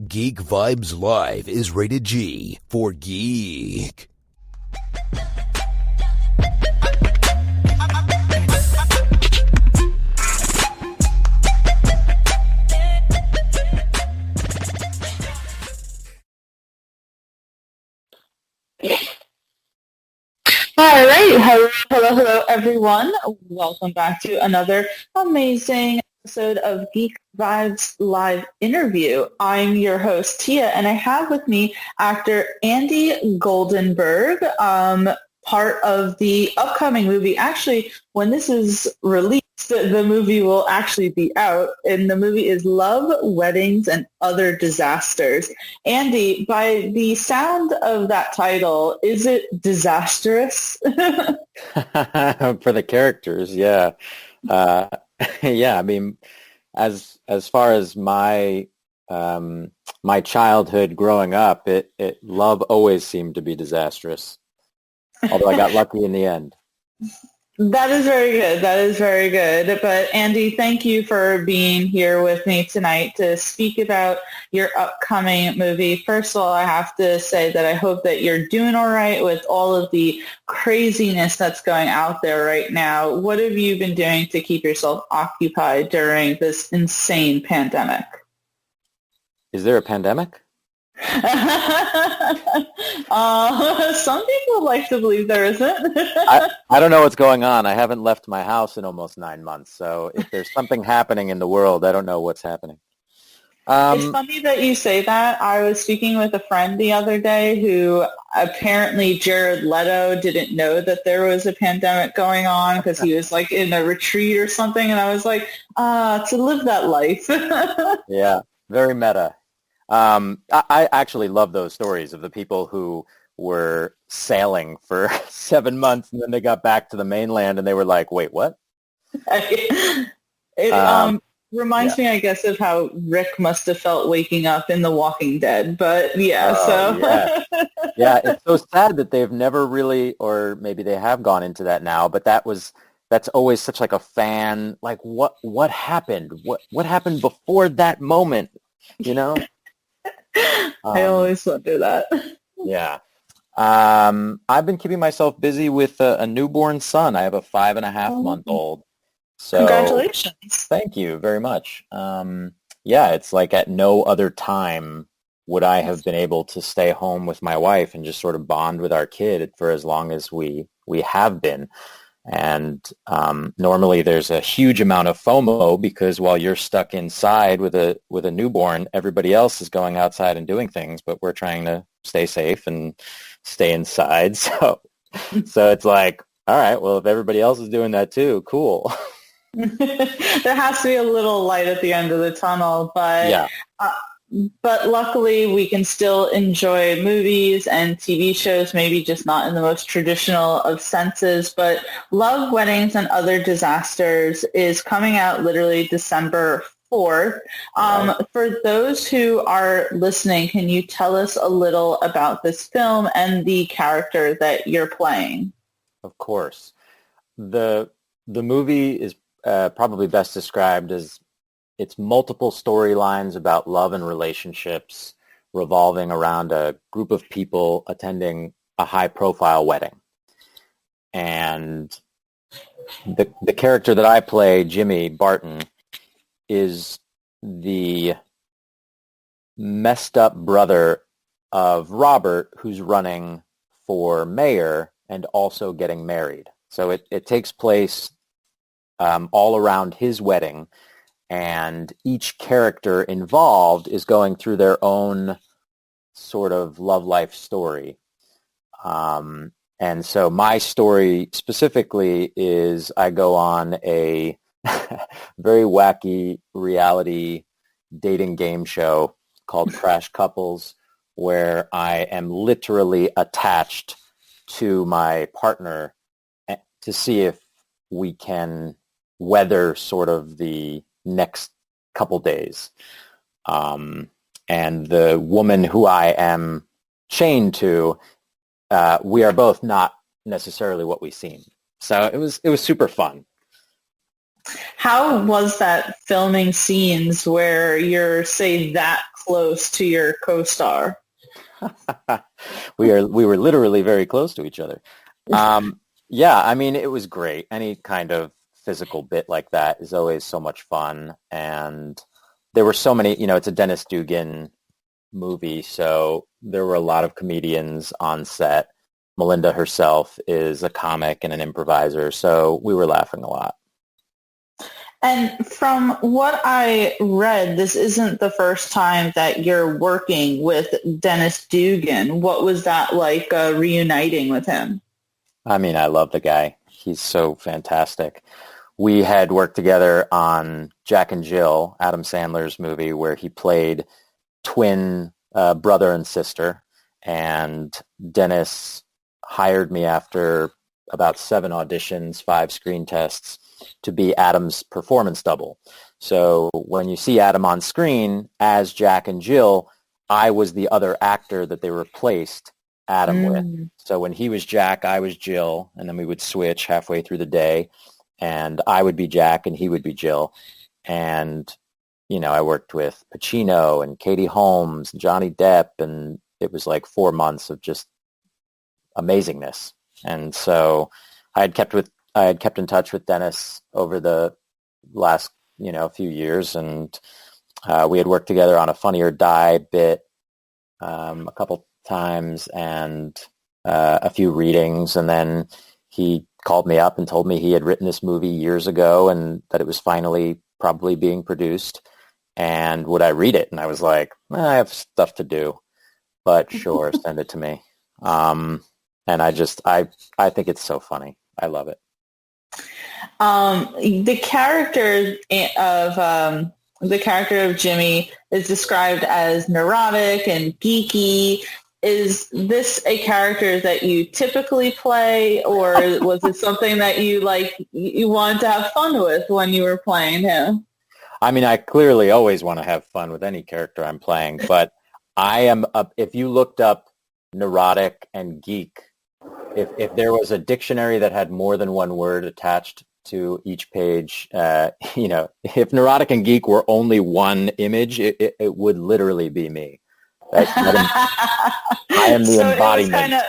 Geek Vibes Live is rated G for geek. All right. Hello, everyone. Welcome back to another amazing episode of Geek Vibes Live Interview. I'm your host, Tia, and I have with me actor Andy Goldenberg, part of the upcoming movie. Actually, when this is released, the movie will actually be out, and the movie is Love, Weddings, and Other Disasters. Andy, by the sound of that title, is it disastrous? For the characters, yeah. Yeah, I mean, as far as my my childhood growing up, love always seemed to be disastrous. Although I got lucky in the end. That is very good. That is very good. But Andy, thank you for being here with me tonight to speak about your upcoming movie. First of all, I have to say that I hope that you're doing all right with all of the craziness that's going out there right now. What have you been doing to keep yourself occupied during this insane pandemic? Is there a pandemic? Some people like to believe there isn't. I don't know what's going on. I haven't left my house in almost 9 months. So if there's something happening in the world, I don't know what's happening. It's funny that you say that. I was speaking with a friend the other day who apparently Jared Leto didn't know that there was a pandemic going on because he was like in a retreat or something. And I was like, to live that life. Yeah, very meta. I actually love those stories of the people who were sailing for 7 months and then they got back to the mainland and they were like, wait, what? It reminds me, I guess, of how Rick must have felt waking up in The Walking Dead. But yeah, Yeah, it's so sad that they've never really, or maybe they have gone into that now, but that's always such like a fan, like what happened? What happened before that moment, you know? I always wonder that. Yeah. I've been keeping myself busy with a newborn son. I have a 5.5-month-old. So congratulations. Thank you very much. Yeah, it's like at no other time would I have been able to stay home with my wife and just sort of bond with our kid for as long as we have been. And normally there's a huge amount of FOMO because while you're stuck inside with a newborn, everybody else is going outside and doing things, but we're trying to stay safe and stay inside. So it's like, all right, well, if everybody else is doing that too, cool. There has to be a little light at the end of the tunnel, but yeah. But luckily, we can still enjoy movies and TV shows, maybe just not in the most traditional of senses. But Love, Weddings, and Other Disasters is coming out literally December 4th. For those who are listening, can you tell us a little about this film and the character that you're playing? Of course. The movie is probably best described as it's multiple storylines about love and relationships revolving around a group of people attending a high-profile wedding. And the character that I play, Jimmy Barton, is the messed up brother of Robert, who's running for mayor and also getting married. So it takes place all around his wedding. And each character involved is going through their own sort of love life story. And so my story specifically is I go on a very wacky reality dating game show called Crash Couples, where I am literally attached to my partner to see if we can weather sort of the next couple days. And the woman who I am chained to, we are both not necessarily what we seem. So it was super fun. How was that filming scenes where you're, say, that close to your co-star? We were literally very close to each other. Yeah, I mean, it was great. Any kind of physical bit like that is always so much fun. And there were so many, it's a Dennis Dugan movie, so there were a lot of comedians on set. Melinda herself is a comic and an improviser, so we were laughing a lot. And from what I read, this isn't the first time that you're working with Dennis Dugan. What was that like, reuniting with him? I mean, I love the guy. He's so fantastic. We had worked together on Jack and Jill, Adam Sandler's movie, where he played twin brother and sister. And Dennis hired me after about 7 auditions, 5 screen tests, to be Adam's performance double. So when you see Adam on screen as Jack and Jill, I was the other actor that they replaced Adam with. So when he was Jack, I was Jill, and then we would switch halfway through the day, and I would be Jack and he would be Jill. And, I worked with Pacino and Katie Holmes and Johnny Depp, and it was like 4 months of just amazingness. And so I had kept in touch with Dennis over the last, few years, and we had worked together on a Funny or Die bit a couple times and a few readings, and then he called me up and told me he had written this movie years ago and that it was finally probably being produced, and would I read it? And I was like, I have stuff to do, but sure, send it to me. And I think it's so funny. I love it. The character of Jimmy is described as neurotic and geeky. Is this a character that you typically play, or was it something that you wanted to have fun with when you were playing him? I mean, I clearly always want to have fun with any character I'm playing, but if you looked up neurotic and geek, if there was a dictionary that had more than one word attached to each page, if neurotic and geek were only one image, it would literally be me. I am the embodiment.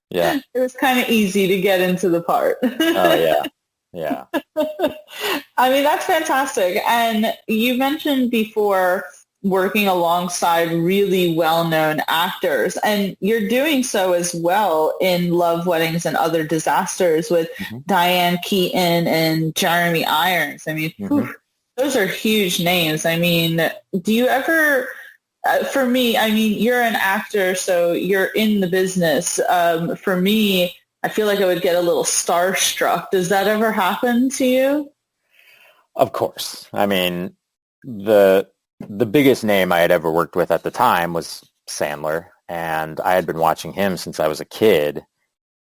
It was kind of easy to get into the part. Oh, yeah. I mean, that's fantastic. And you mentioned before working alongside really well-known actors, and you're doing so as well in Love, Weddings, and Other Disasters with Diane, Keaton, and Jeremy Irons. I mean, those are huge names. I mean, do you ever... for me, I mean, you're an actor, so you're in the business. For me, I feel like I would get a little starstruck. Does that ever happen to you? Of course. I mean, the biggest name I had ever worked with at the time was Sandler, and I had been watching him since I was a kid.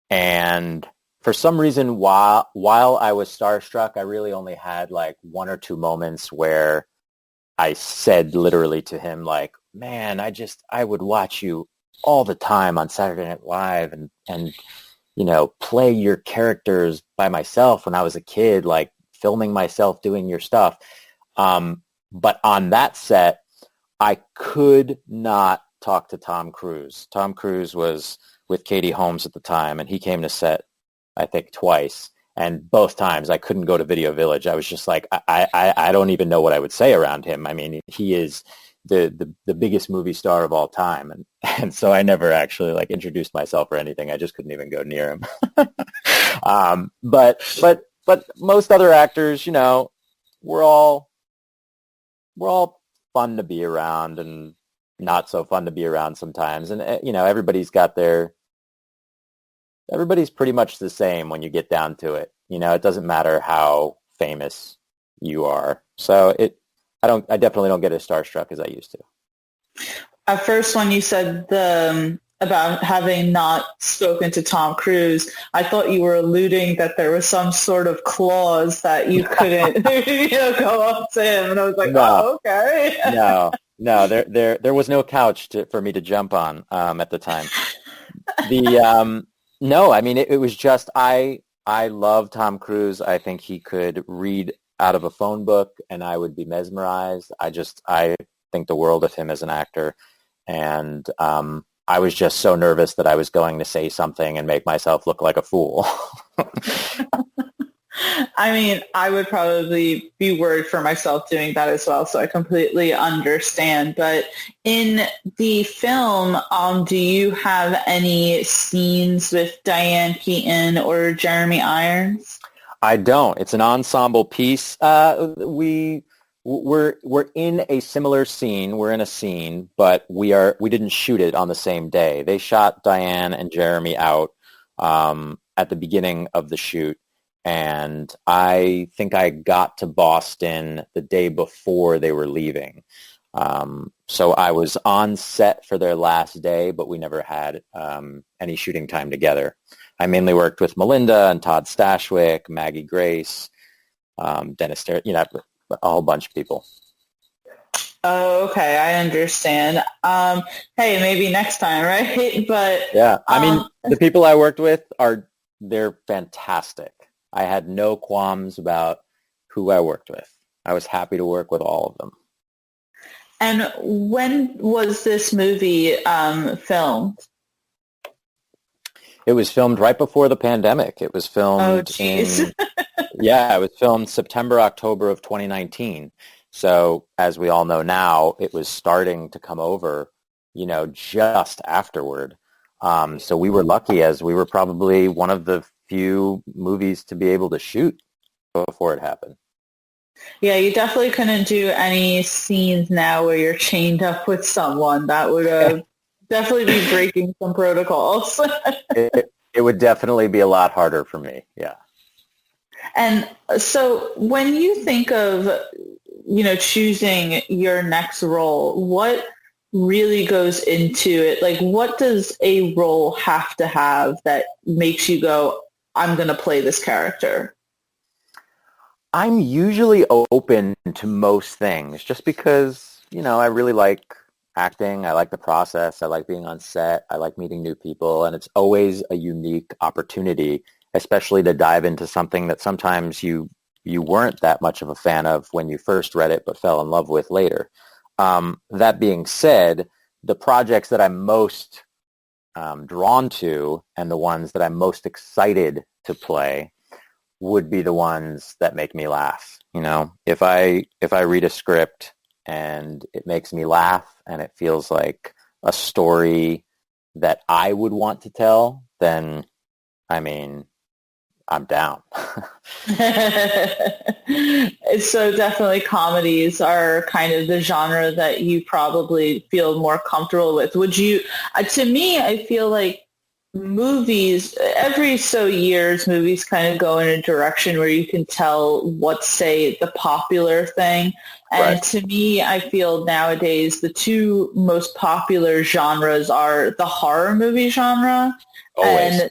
And for some reason, while I was starstruck, I really only had like 1 or 2 moments where I said literally to him, like, man, I would watch you all the time on Saturday Night Live and play your characters by myself when I was a kid, like filming myself doing your stuff. But on that set, I could not talk to Tom Cruise. Tom Cruise was with Katie Holmes at the time, and he came to set, I think, twice. And both times I couldn't go to Video Village. I was just like, I don't even know what I would say around him. I mean, he is the biggest movie star of all time. And so I never actually like introduced myself or anything. I just couldn't even go near him. But most other actors, we're all fun to be around and not so fun to be around sometimes. And, everybody's pretty much the same when you get down to it. It doesn't matter how famous you are. So I definitely don't get as starstruck as I used to. At first, when you said about having not spoken to Tom Cruise, I thought you were alluding that there was some sort of clause that you couldn't, go up to him. And I was like, no, oh, okay. No, there was no couch for me to jump on at the time. No, I mean, it was just, I love Tom Cruise. I think he could read out of a phone book and I would be mesmerized. I think the world of him as an actor. And I was just so nervous that I was going to say something and make myself look like a fool. I mean, I would probably be worried for myself doing that as well, so I completely understand. But in the film, do you have any scenes with Diane Keaton or Jeremy Irons? I don't. It's an ensemble piece. We're in a similar scene. We're in a scene, but we didn't shoot it on the same day. They shot Diane and Jeremy out at the beginning of the shoot. And I think I got to Boston the day before they were leaving. So I was on set for their last day, but we never had any shooting time together. I mainly worked with Melinda and Todd Stashwick, Maggie Grace, Dennis, a whole bunch of people. Oh, okay, I understand. Hey, maybe next time, right? But yeah, I mean, the people I worked with they're fantastic. I had no qualms about who I worked with. I was happy to work with all of them. And when was this movie filmed? It was filmed right before the pandemic. It was filmed it was filmed September, October of 2019. So as we all know now, it was starting to come over, just afterward. So we were lucky, as we were probably one of the few movies to be able to shoot before it happened. Yeah, you definitely couldn't do any scenes now where you're chained up with someone. That would definitely be breaking some protocols. It would definitely be a lot harder for me, yeah. And so when you think of, choosing your next role, what really goes into it? Like, what does a role have to have that makes you go, I'm going to play this character? I'm usually open to most things just because, I really like acting. I like the process. I like being on set. I like meeting new people. And it's always a unique opportunity, especially to dive into something that sometimes you weren't that much of a fan of when you first read it, but fell in love with later. That being said, the projects that I'm most drawn to and the ones that I'm most excited to play would be the ones that make me laugh. If I read a script and it makes me laugh and it feels like a story that I would want to tell, then I'm down. So definitely comedies are kind of the genre that you probably feel more comfortable with. Would you, to me, I feel like movies, every so years, movies kind of go in a direction where you can tell what's, say, the popular thing. And Right. to me, I feel nowadays the two most popular genres are the horror movie genre Always.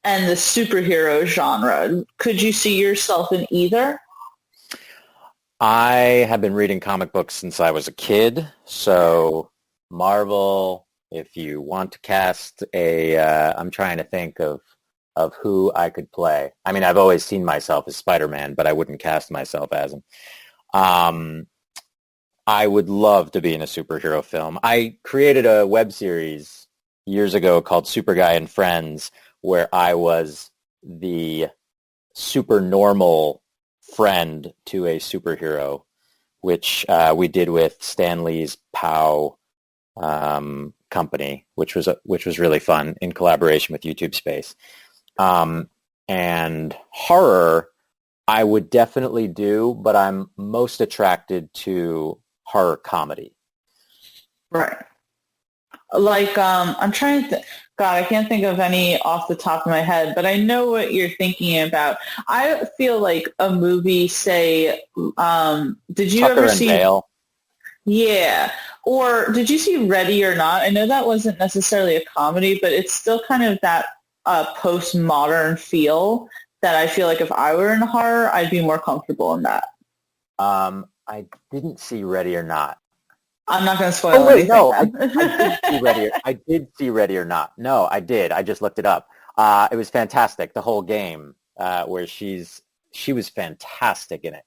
and the superhero genre. Could you see yourself in either? I have been reading comic books since I was a kid, so Marvel, if you want to cast I'm trying to think of who I could play. I mean, I've always seen myself as Spider-Man, but I wouldn't cast myself as him. I would love to be in a superhero film. I created a web series years ago called Super Guy and Friends, where I was the super normal friend to a superhero, which we did with Stan Lee's POW company, which was really fun in collaboration with YouTube Space. And horror, I would definitely do, but I'm most attracted to horror comedy. Right. Like, I'm trying to, God, I can't think of any off the top of my head, but I know what you're thinking about. I feel like a movie, say, did you Tucker ever and see? Dale. Yeah. Or did you see Ready or Not? I know that wasn't necessarily a comedy, but it's still kind of that postmodern feel that I feel like if I were in horror, I'd be more comfortable in that. I didn't see Ready or Not. I'm not going to spoil Oh wait, anything. no, I did see Ready. I did see Ready or Not. No, I did. I just looked it up. It was fantastic. The whole game, where she was fantastic in it.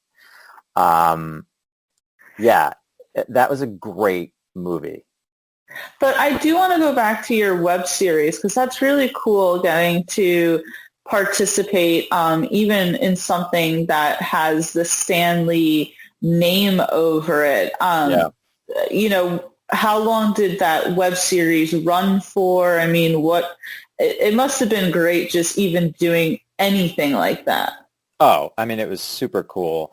Yeah, that was a great movie. But I do want to go back to your web series because that's really cool getting to participate even in something that has the Stan Lee name over it. You know, how long did that web series run for? I mean, it must have been great just even doing anything like that. Oh, I mean, it was super cool.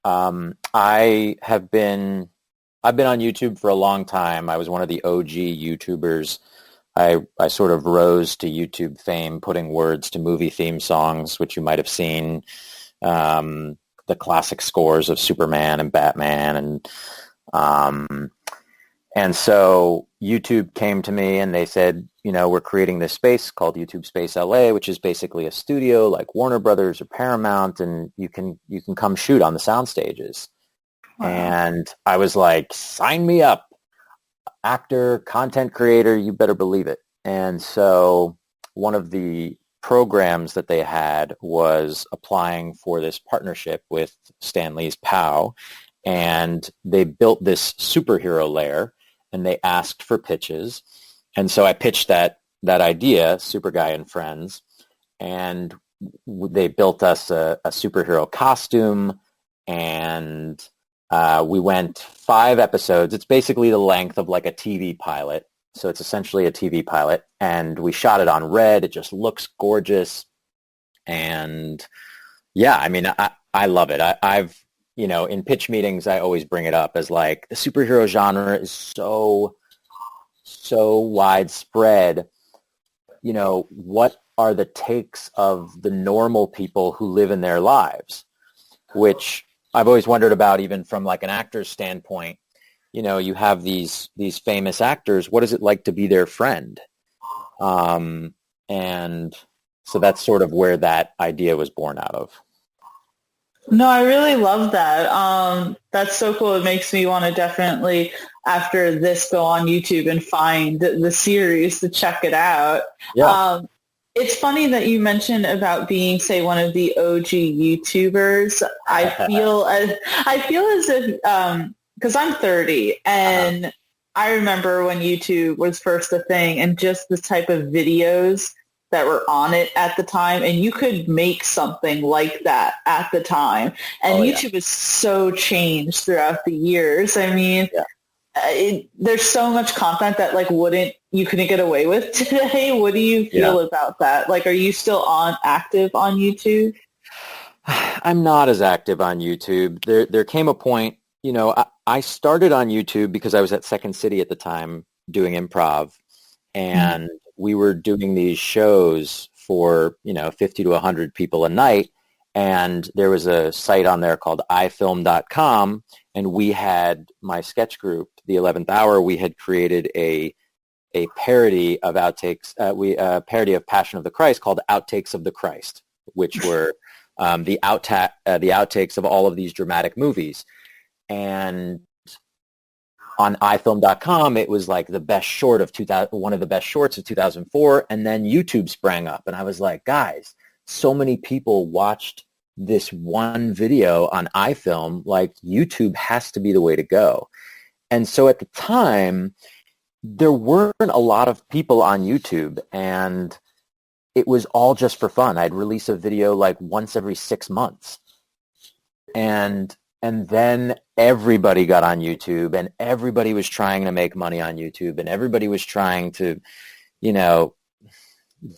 I've been on YouTube for a long time. I was one of the OG YouTubers. I sort of rose to YouTube fame, putting words to movie theme songs, which you might have seen, the classic scores of Superman and Batman. And so YouTube came to me and they said, you know, we're creating this space called YouTube Space LA, which is basically a studio like Warner Brothers or Paramount, and you can come shoot on the sound stages. Wow. And I was like, sign me up. Actor, content creator, you better believe it. And so one of the programs that they had was applying for this partnership with Stan Lee's POW, and they built this superhero lair, and they asked for pitches. And so I pitched that idea, Super Guy and Friends, and they built us a superhero costume, and we went 5 episodes. It's basically the length of like a TV pilot. So it's essentially a TV pilot. And we shot it on red. It just looks gorgeous. And yeah, I mean, I love it. I've, you know, in pitch meetings, I always bring it up as like the superhero genre is so widespread. You know, what are the takes of the normal people who live in their lives, which I've always wondered about, even from like an actor's standpoint. You know, you have these famous actors. What is it like to be their friend? And so that's sort of where that idea was born out of. No, I really love that. That's so cool. It makes me want to definitely, after this, go on YouTube and find the series to check it out. Yeah. It's funny that you mentioned about being, say, one of the OG YouTubers. I feel as if, because I'm 30, and I remember when YouTube was first a thing, and just the type of videos that were on it at the time, and you could make something like that at the time. And YouTube has so changed throughout the years. I mean, there's so much content that like you couldn't get away with today. What do you feel about that? Like, are you still active on YouTube? I'm not as active on YouTube. There came a point, you know, I started on YouTube because I was at Second City at the time doing improv, and we were doing these shows for, you know, 50 to 100 people a night. And there was a site on there called ifilm.com, and we had my sketch group, the 11th Hour, we had created a parody of Outtakes, parody of Passion of the Christ called Outtakes of the Christ, which were the outtakes of all of these dramatic movies. And on ifilm.com, it was like the best short of one of the best shorts of 2004, and then YouTube sprang up, and I was like, guys, so many people watched this one video on iFilm, like YouTube has to be the way to go. And so at the time, there weren't a lot of people on YouTube, and it was all just for fun. I'd release a video like once every 6 months. And then everybody got on YouTube, and everybody was trying to make money on YouTube, and everybody was trying to, you know,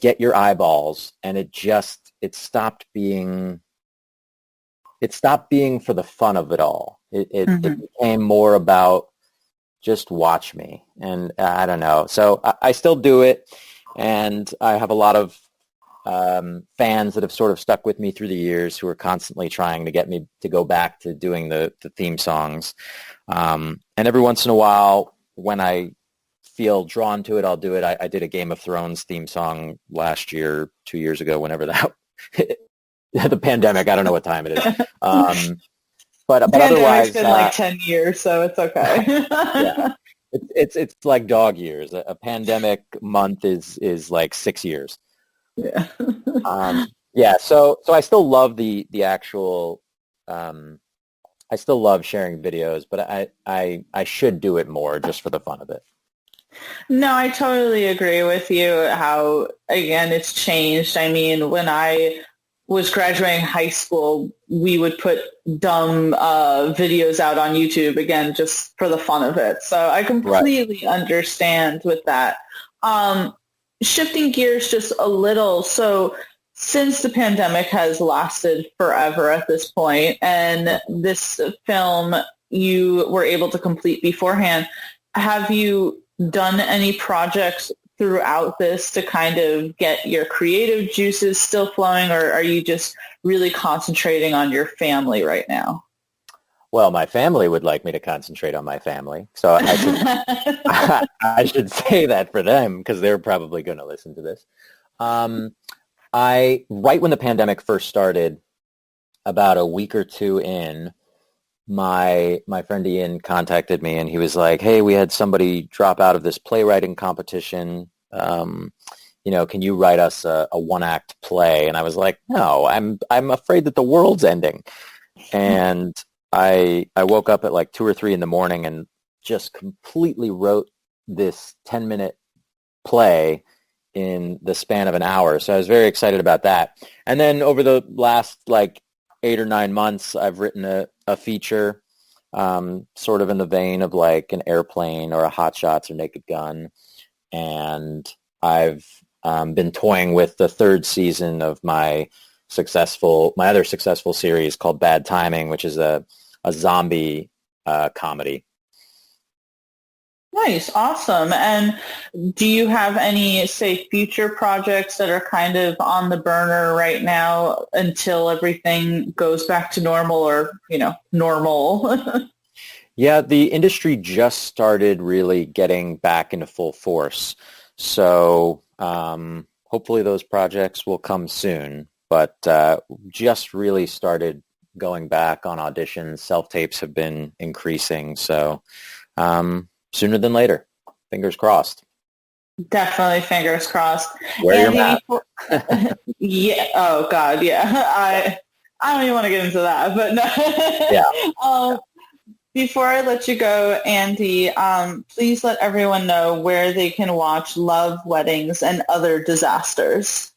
get your eyeballs, and it stopped being for the fun of it all. It became more about just watch me, and I don't know. So I still do it, and I have a lot of fans that have sort of stuck with me through the years who are constantly trying to get me to go back to doing the theme songs. And every once in a while, when I feel drawn to it, I'll do it. I did a Game of Thrones theme song last year, 2 years ago, whenever that the pandemic. I don't know what time it is. But otherwise, it's been like 10 years, so it's okay. Yeah, it's like dog years. A pandemic month is like 6 years. Yeah. Yeah. So I still love the actual I still love sharing videos, but I should do it more just for the fun of it. No, I totally agree with you how, again, it's changed. I mean, when I was graduating high school, we would put dumb videos out on YouTube, again, just for the fun of it. So I completely understand with that. Shifting gears just a little. So since the pandemic has lasted forever at this point, and this film you were able to complete beforehand, have you done any projects throughout this to kind of get your creative juices still flowing, or are you just really concentrating on your family right now? Well, my family would like me to concentrate on my family, so I should say that for them because they're probably going to listen to this. Right when the pandemic first started, about a week or two in, my friend Ian contacted me and he was like, "Hey, we had somebody drop out of this playwriting competition. Can you write us a one-act play?" And I was like, "No, I'm afraid that the world's ending." And I woke up at like 2 or 3 in the morning and just completely wrote this 10-minute play in the span of an hour. So I was very excited about that. And then over the last like 8 or 9 months, I've written a feature sort of in the vein of like an Airplane or a Hot Shots or Naked Gun. And I've been toying with the 3rd season of my other successful series called Bad Timing, which is a zombie comedy. Nice. Awesome. And do you have any, say, future projects that are kind of on the burner right now until everything goes back to normal or, normal? Yeah, the industry just started really getting back into full force. So hopefully those projects will come soon. But just really started going back on auditions. Self-tapes have been increasing. So sooner than later. Fingers crossed. Definitely fingers crossed. Wear your mask. Yeah. Oh God. Yeah. I don't even want to get into that, but no. Yeah. Before I let you go, Andy, please let everyone know where they can watch Love, Weddings, and Other Disasters.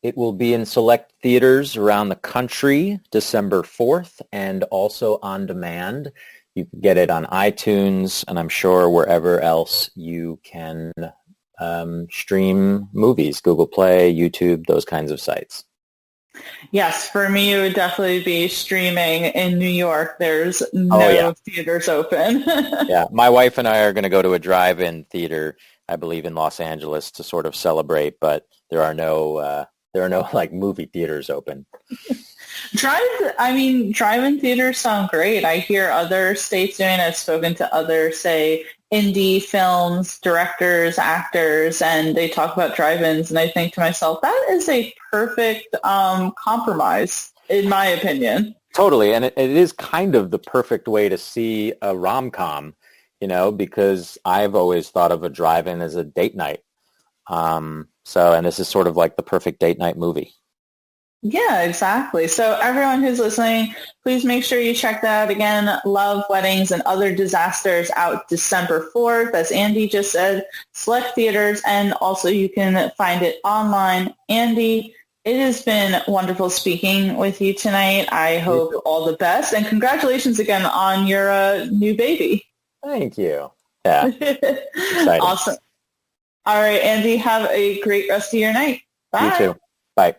It will be in select theaters around the country December 4th and also on demand. You can get it on iTunes, and I'm sure wherever else you can stream movies, Google Play, YouTube, those kinds of sites. Yes, for me, it would definitely be streaming in New York. There's no theaters open. Yeah, my wife and I are going to go to a drive-in theater, I believe, in Los Angeles to sort of celebrate, but there are no like movie theaters open. Drive-in theaters sound great. I hear other states doing it. I've spoken to other, say, indie films, directors, actors, and they talk about drive-ins, and I think to myself, that is a perfect compromise, in my opinion. Totally, and it is kind of the perfect way to see a rom-com, because I've always thought of a drive-in as a date night. And this is sort of like the perfect date night movie. Yeah, exactly. So everyone who's listening, please make sure you check that out. Again, Love, Weddings, and Other Disasters out December 4th, as Andy just said, select theaters, and also you can find it online. Andy, it has been wonderful speaking with you tonight. I hope all the best, and congratulations again on your new baby. Thank you. Yeah. Exciting. Awesome. All right, Andy, have a great rest of your night. Bye. You too. Bye.